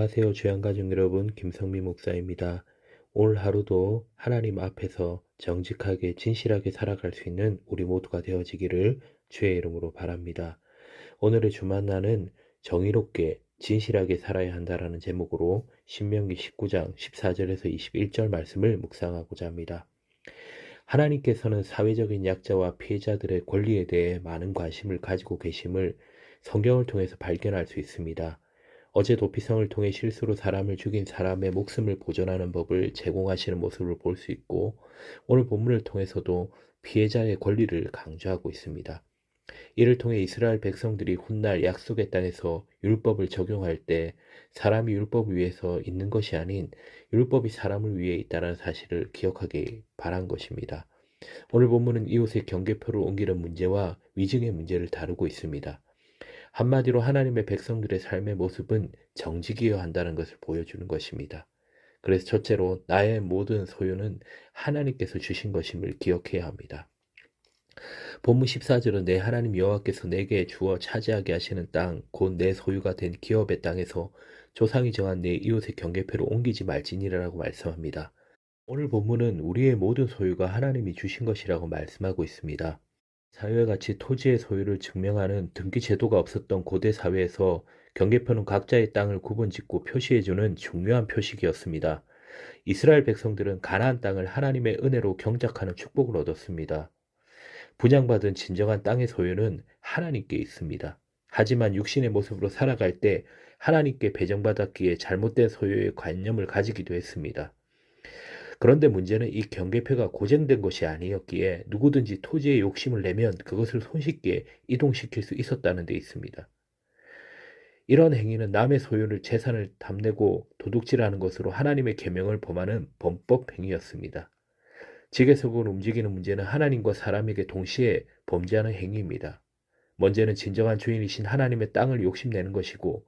안녕하세요. 주양가족 여러분, 김성미 목사입니다. 오늘 하루도 하나님 앞에서 정직하게 진실하게 살아갈 수 있는 우리 모두가 되어지기를 주의 이름으로 바랍니다. 오늘의 주만나는 정의롭게 진실하게 살아야 한다라는 제목으로 신명기 19장 14절에서 21절 말씀을 묵상하고자 합니다. 하나님께서는 사회적인 약자와 피해자들의 권리에 대해 많은 관심을 가지고 계심을 성경을 통해서 발견할 수 있습니다. 어제 도피성을 통해 실수로 사람을 죽인 사람의 목숨을 보존하는 법을 제공하시는 모습을 볼 수 있고, 오늘 본문을 통해서도 피해자의 권리를 강조하고 있습니다. 이를 통해 이스라엘 백성들이 훗날 약속의 땅에서 율법을 적용할 때 사람이 율법 위에서 있는 것이 아닌 율법이 사람을 위해 있다는 사실을 기억하기 바란 것입니다. 오늘 본문은 이웃의 경계표를 옮기는 문제와 위증의 문제를 다루고 있습니다. 한마디로 하나님의 백성들의 삶의 모습은 정직이어야 한다는 것을 보여주는 것입니다. 그래서 첫째로 나의 모든 소유는 하나님께서 주신 것임을 기억해야 합니다. 본문 14절은 내 하나님 여호와께서 내게 주어 차지하게 하시는 땅, 곧 내 소유가 된 기업의 땅에서 조상이 정한 내 이웃의 경계표를 옮기지 말지니라고 말씀합니다. 오늘 본문은 우리의 모든 소유가 하나님이 주신 것이라고 말씀하고 있습니다. 사회와 같이 토지의 소유를 증명하는 등기 제도가 없었던 고대 사회에서 경계표는 각자의 땅을 구분짓고 표시해주는 중요한 표식이었습니다. 이스라엘 백성들은 가나안 땅을 하나님의 은혜로 경작하는 축복을 얻었습니다. 분양받은 진정한 땅의 소유는 하나님께 있습니다. 하지만 육신의 모습으로 살아갈 때 하나님께 배정받았기에 잘못된 소유의 관념을 가지기도 했습니다. 그런데 문제는 이 경계표가 고정된 것이 아니었기에 누구든지 토지에 욕심을 내면 그것을 손쉽게 이동시킬 수 있었다는 데 있습니다. 이런 행위는 남의 소유를 재산을 탐내고 도둑질하는 것으로 하나님의 계명을 범하는 범법 행위였습니다. 지게석으로 움직이는 문제는 하나님과 사람에게 동시에 범죄하는 행위입니다. 먼저는 진정한 주인이신 하나님의 땅을 욕심내는 것이고,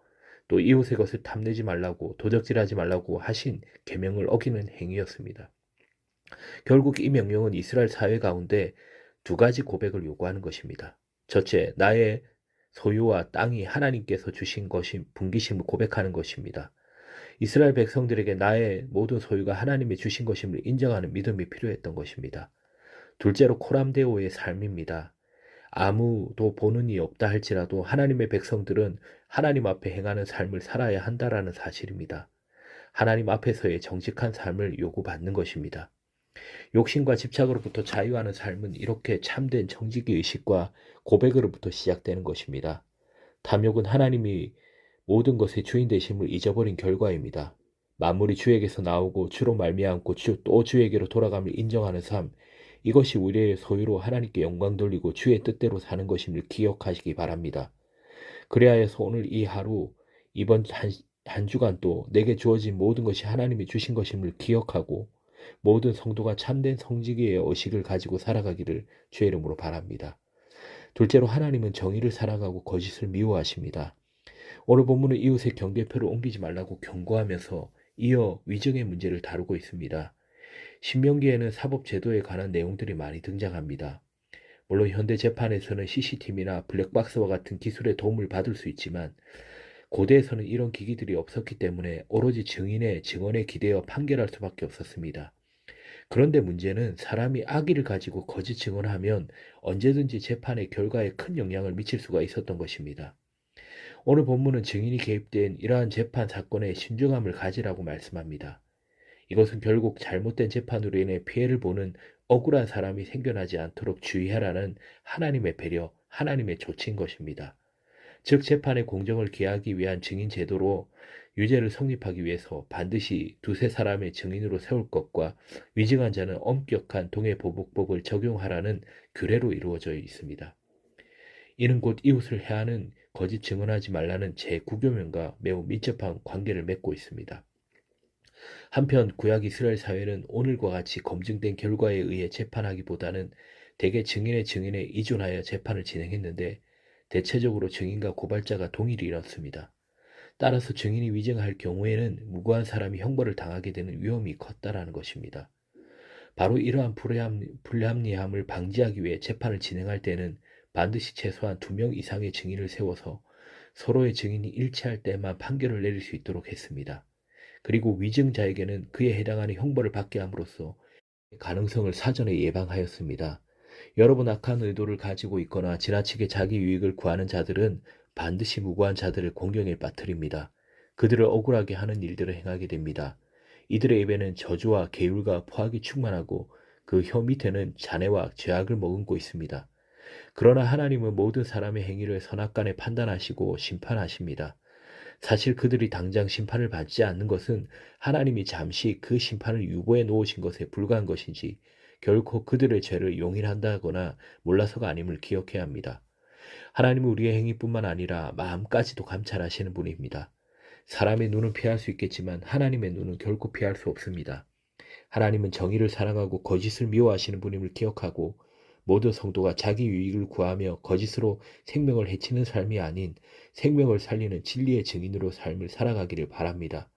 또 이웃의 것을 탐내지 말라고 도적질하지 말라고 하신 계명을 어기는 행위였습니다. 결국 이 명령은 이스라엘 사회 가운데 두 가지 고백을 요구하는 것입니다. 첫째, 나의 소유와 땅이 하나님께서 주신 것인 분기심을 고백하는 것입니다. 이스라엘 백성들에게 나의 모든 소유가 하나님이 주신 것임을 인정하는 믿음이 필요했던 것입니다. 둘째로 코람데오의 삶입니다. 아무도 보는 이 없다 할지라도 하나님의 백성들은 하나님 앞에 행하는 삶을 살아야 한다라는 사실입니다. 하나님 앞에서의 정직한 삶을 요구받는 것입니다. 욕심과 집착으로부터 자유하는 삶은 이렇게 참된 정직의 의식과 고백으로부터 시작되는 것입니다. 탐욕은 하나님이 모든 것의 주인 되심을 잊어버린 결과입니다. 만물이 주에게서 나오고 주로 말미암고 또 주에게로 돌아감을 인정하는 삶, 이것이 우리의 소유로 하나님께 영광 돌리고 주의 뜻대로 사는 것임을 기억하시기 바랍니다. 그래야해서 오늘 이 하루, 이번 한 주간 또 내게 주어진 모든 것이 하나님이 주신 것임을 기억하고 모든 성도가 참된 성직의 의식을 가지고 살아가기를 주의 이름으로 바랍니다. 둘째로 하나님은 정의를 사랑하고 거짓을 미워하십니다. 오늘 본문은 이웃의 경계표를 옮기지 말라고 경고하면서 이어 위증의 문제를 다루고 있습니다. 신명기에는 사법제도에 관한 내용들이 많이 등장합니다. 물론 현대 재판에서는 CCTV나 블랙박스와 같은 기술의 도움을 받을 수 있지만 고대에서는 이런 기기들이 없었기 때문에 오로지 증인의 증언에 기대어 판결할 수밖에 없었습니다. 그런데 문제는 사람이 악의를 가지고 거짓 증언하면 언제든지 재판의 결과에 큰 영향을 미칠 수가 있었던 것입니다. 오늘 본문은 증인이 개입된 이러한 재판 사건에 신중함을 가지라고 말씀합니다. 이것은 결국 잘못된 재판으로 인해 피해를 보는 억울한 사람이 생겨나지 않도록 주의하라는 하나님의 배려, 하나님의 조치인 것입니다. 즉 재판의 공정을 기하기 위한 증인 제도로 유죄를 성립하기 위해서 반드시 두세 사람의 증인으로 세울 것과 위증한 자는 엄격한 동해보복법을 적용하라는 규례로 이루어져 있습니다. 이는 곧 이웃을 해하는 거짓 증언하지 말라는 제9교명과 매우 밀접한 관계를 맺고 있습니다. 한편 구약 이스라엘 사회는 오늘과 같이 검증된 결과에 의해 재판하기보다는 대개 증인의 증인에 의존하여 재판을 진행했는데 대체적으로 증인과 고발자가 동일히 일었습니다. 따라서 증인이 위증할 경우에는 무고한 사람이 형벌을 당하게 되는 위험이 컸다라는 것입니다. 바로 이러한 불합리함을 방지하기 위해 재판을 진행할 때는 반드시 최소한 2명 이상의 증인을 세워서 서로의 증인이 일치할 때만 판결을 내릴 수 있도록 했습니다. 그리고 위증자에게는 그에 해당하는 형벌을 받게 함으로써 가능성을 사전에 예방하였습니다. 여러분, 악한 의도를 가지고 있거나 지나치게 자기 유익을 구하는 자들은 반드시 무고한 자들을 공경에 빠뜨립니다. 그들을 억울하게 하는 일들을 행하게 됩니다. 이들의 입에는 저주와 계율과 포악이 충만하고 그 혀 밑에는 잔해와 죄악을 머금고 있습니다. 그러나 하나님은 모든 사람의 행위를 선악간에 판단하시고 심판하십니다. 사실 그들이 당장 심판을 받지 않는 것은 하나님이 잠시 그 심판을 유보해 놓으신 것에 불과한 것이지 결코 그들의 죄를 용인한다거나 몰라서가 아님을 기억해야 합니다. 하나님은 우리의 행위뿐만 아니라 마음까지도 감찰하시는 분입니다. 사람의 눈은 피할 수 있겠지만 하나님의 눈은 결코 피할 수 없습니다. 하나님은 정의를 사랑하고 거짓을 미워하시는 분임을 기억하고 모든 성도가 자기 유익을 구하며 거짓으로 생명을 해치는 삶이 아닌 생명을 살리는 진리의 증인으로 삶을 살아가기를 바랍니다.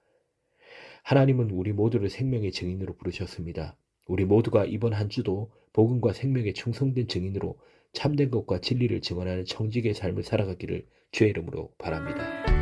하나님은 우리 모두를 생명의 증인으로 부르셨습니다. 우리 모두가 이번 한 주도 복음과 생명에 충성된 증인으로 참된 것과 진리를 증언하는 청직의 삶을 살아가기를 주의 이름으로 바랍니다.